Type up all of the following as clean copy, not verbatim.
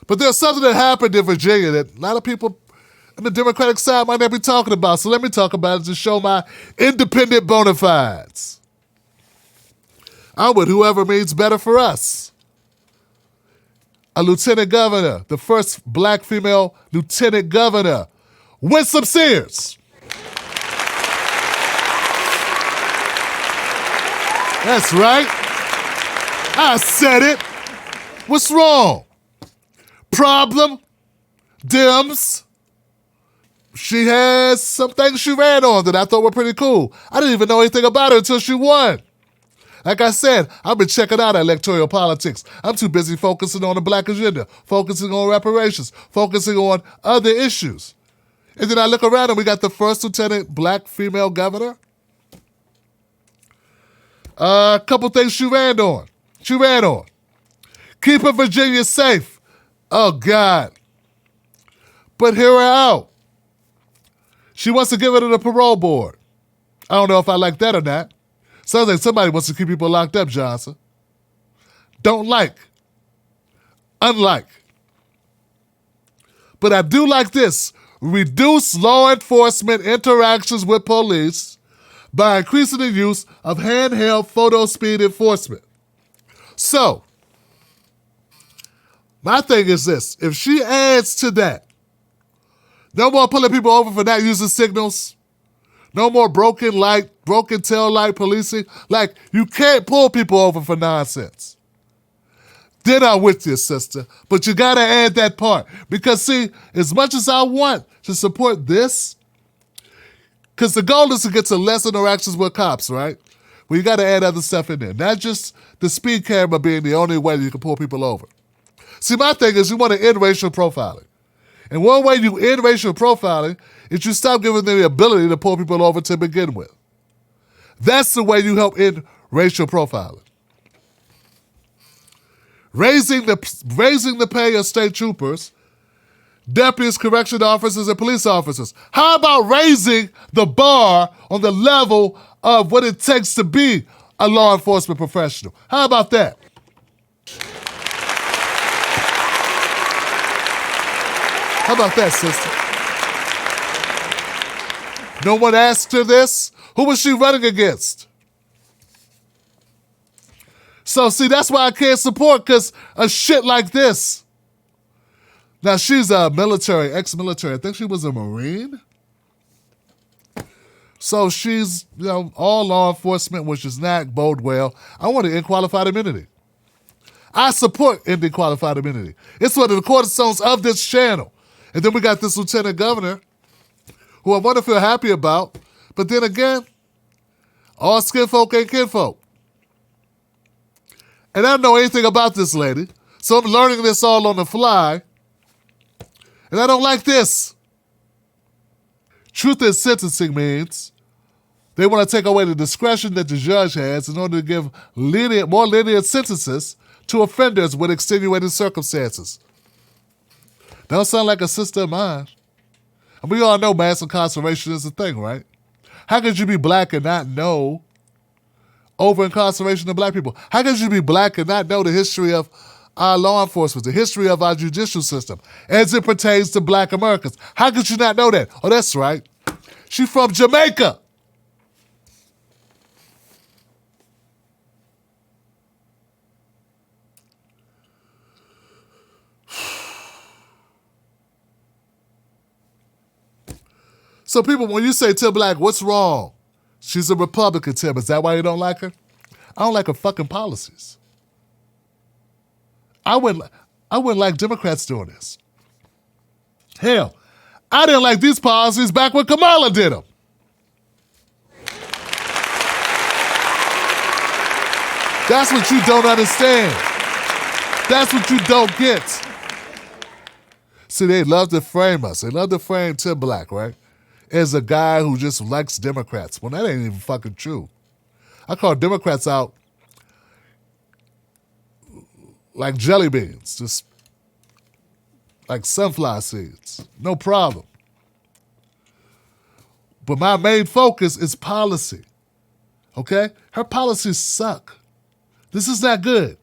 But there's something that happened in Virginia that a lot of people on the Democratic side might not be talking about. So let me talk about it to show my independent bona fides. I'm with whoever means better for us. A lieutenant governor, the first black female lieutenant governor, Winsome Sears. That's right. I said it. What's wrong? Problem? Dims? She has some things she ran on that I thought were pretty cool. I didn't even know anything about her until she won. Like I said, I've been checking out electoral politics. I'm too busy focusing on the black agenda, focusing on reparations, focusing on other issues. And then I look around and we got the first lieutenant black female governor. A couple things she ran on. Keeping Virginia safe. Oh, God. But hear her out. She wants to give it to the parole board. I don't know if I like that or not. Sounds like somebody wants to keep people locked up, Johnson. Don't like. Unlike. But I do like this. Reduce law enforcement interactions with police by increasing the use of handheld photo speed enforcement. So, my thing is this. If she adds to that, no more pulling people over for not using signals, no more broken tail light policing. Like, you can't pull people over for nonsense. Then I'm with you, sister. But you got to add that part. Because, see, as much as I want to support this, because the goal is to get to less interactions with cops, right? Well, you got to add other stuff in there. Not just the speed camera being the only way you can pull people over. See, my thing is you want to end racial profiling. And one way you end racial profiling is you stop giving them the ability to pull people over to begin with. That's the way you help end racial profiling. Raising the pay of state troopers, deputies, correction officers, and police officers. How about raising the bar on the level of what it takes to be a law enforcement professional? How about that? How about that, sister? No one asked her this. Who was she running against? So, see, that's why I can't support, because of shit like this. Now, she's a military, ex-military. I think she was a Marine. So she's, all law enforcement, which does not bode well. I want to end qualified immunity. I support ending qualified immunity. It's one of the cornerstones of this channel. And then we got this lieutenant governor, who I want to feel happy about. But then again, all skin folk ain't kinfolk. And I don't know anything about this lady, so I'm learning this all on the fly. And I don't like this. Truth in sentencing means they want to take away the discretion that the judge has in order to give more lenient sentences to offenders with extenuating circumstances. Don't sound like a sister of mine. And we all know mass incarceration is a thing, right? How could you be black and not know over-incarceration of black people? How could you be black and not know the history of our law enforcement, the history of our judicial system, as it pertains to black Americans? How could you not know that? Oh, that's right. She's from Jamaica. So people, when you say Tim Black, what's wrong? She's a Republican, Tim. Is that why you don't like her? I don't like her fucking policies. I wouldn't like Democrats doing this. Hell, I didn't like these policies back when Kamala did them. That's what you don't understand. That's what you don't get. See, they love to frame us. They love to frame Tim Black, right, as a guy who just likes Democrats. Well, that ain't even fucking true. I call Democrats out like jelly beans, just like sunflower seeds. No problem. But my main focus is policy, okay? Her policies suck. This is not good.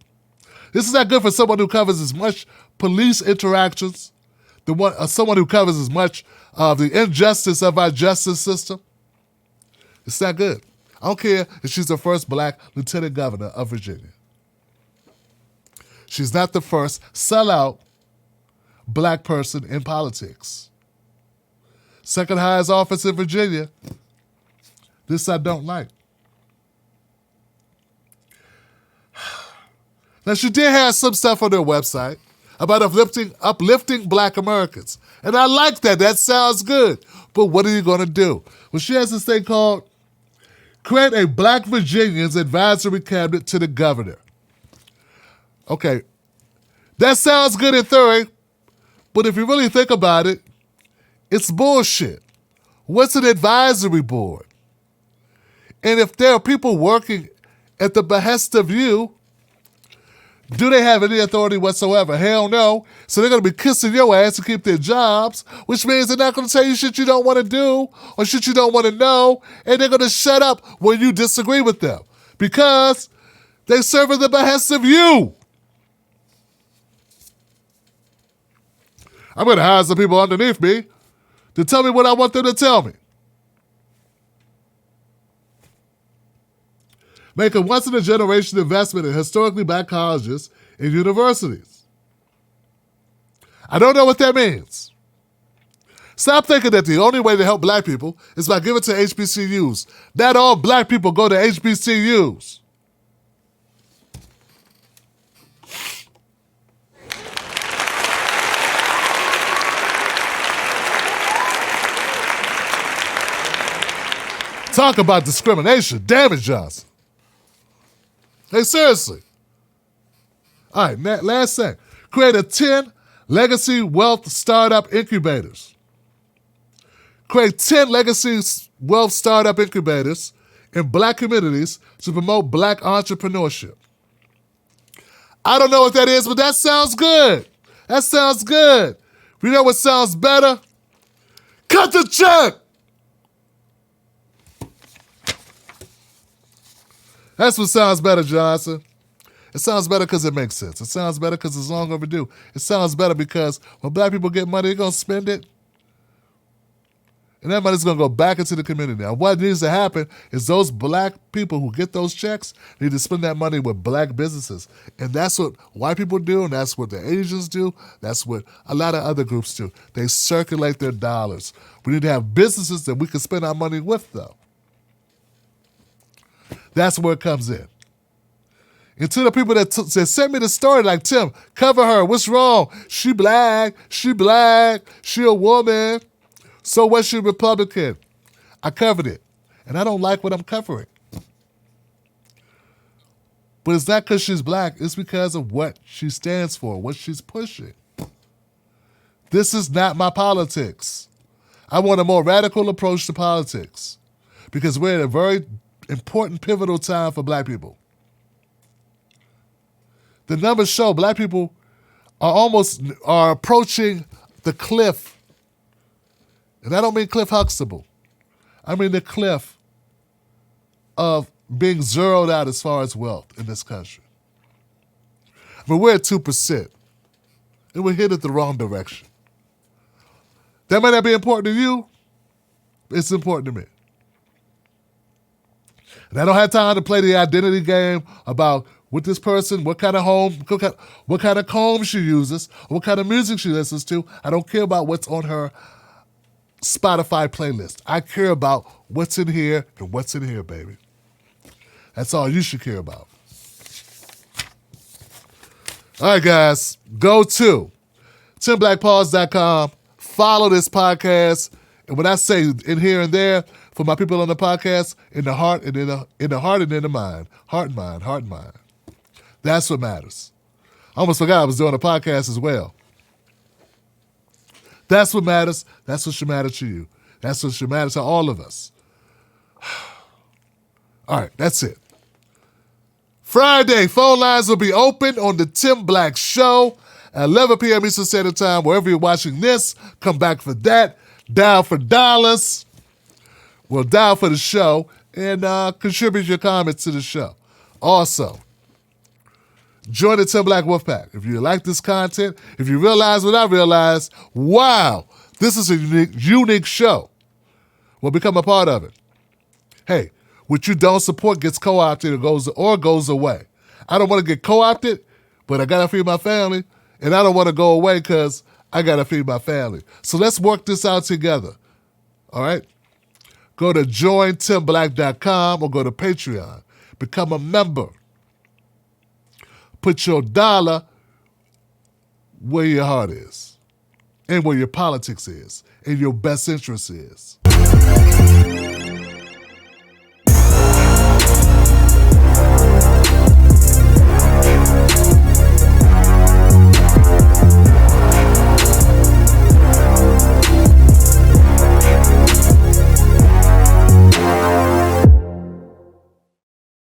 This is not good for someone who covers as much police interactions, someone who covers as much of the injustice of our justice system. It's not good. I don't care if she's the first black lieutenant governor of Virginia. She's not the first sellout black person in politics. Second highest office in Virginia. This I don't like. Now, she did have some stuff on their website about uplifting black Americans. And I like that. That sounds good. But what are you going to do? Well, she has this thing called Create a Black Virginians Advisory Cabinet to the Governor. Okay, that sounds good in theory, but if you really think about it, it's bullshit. What's an advisory board? And if there are people working at the behest of you, do they have any authority whatsoever? Hell no. So they're going to be kissing your ass to keep their jobs, which means they're not going to tell you shit you don't want to do or shit you don't want to know, and they're going to shut up when you disagree with them because they serve at the behest of you. I'm going to hire some people underneath me to tell me what I want them to tell me. Make a once-in-a-generation investment in historically black colleges and universities. I don't know what that means. Stop thinking that the only way to help black people is by giving to HBCUs. Not all black people go to HBCUs. Talk about discrimination. Damn it, Johnson. Hey, seriously. All right, last thing. Create 10 legacy wealth startup incubators. Create 10 legacy wealth startup incubators in black communities to promote black entrepreneurship. I don't know what that is, but that sounds good. That sounds good. You know what sounds better? Cut the check. That's what sounds better, Johnson. It sounds better because it makes sense. It sounds better because it's long overdue. It sounds better because when black people get money, they're going to spend it. And that money's going to go back into the community. Now, what needs to happen is those black people who get those checks need to spend that money with black businesses. And that's what white people do, and that's what the Asians do. That's what a lot of other groups do. They circulate their dollars. We need to have businesses that we can spend our money with, though. That's where it comes in. And to the people that sent me the story, like, Tim, cover her. What's wrong? She black. She a woman. So what, she Republican? I covered it. And I don't like what I'm covering. But it's not because she's black. It's because of what she stands for, what she's pushing. This is not my politics. I want a more radical approach to politics because we're in a very important, pivotal time for black people. The numbers show black people are approaching the cliff. And I don't mean Cliff Huxtable. I mean the cliff of being zeroed out as far as wealth in this country. But we're at 2%. And we're headed the wrong direction. That might not be important to you. It's important to me. And I don't have time to play the identity game about with this person, what kind of comb she uses, what kind of music she listens to. I don't care about what's on her Spotify playlist. I care about what's in here and what's in here, baby. That's all you should care about. All right, guys, go to TimBlackPaws.com. Follow this podcast. And when I say in here and there, for my people on the podcast, in the heart and in the heart and in the mind. Heart and mind, heart and mind. That's what matters. I almost forgot I was doing a podcast as well. That's what matters. That's what should matter to you. That's what should matter to all of us. All right, that's it. Friday, phone lines will be open on the Tim Black Show at 11 p.m. Eastern Standard Time. Wherever you're watching this, come back for that. Dial for dollars. We'll dial for the show and contribute your comments to the show. Also, Join the Tim Black Wolfpack. If you like this content, if you realize what I realized, wow, this is a unique show. Well, become a part of it. Hey, what you don't support gets co-opted or goes away. I don't want to get co-opted, but I got to feed my family, and I don't want to go away because I got to feed my family. So let's work this out together, all right? Go to jointimblack.com or go to Patreon. Become a member. Put your dollar where your heart is and where your politics is and your best interest is.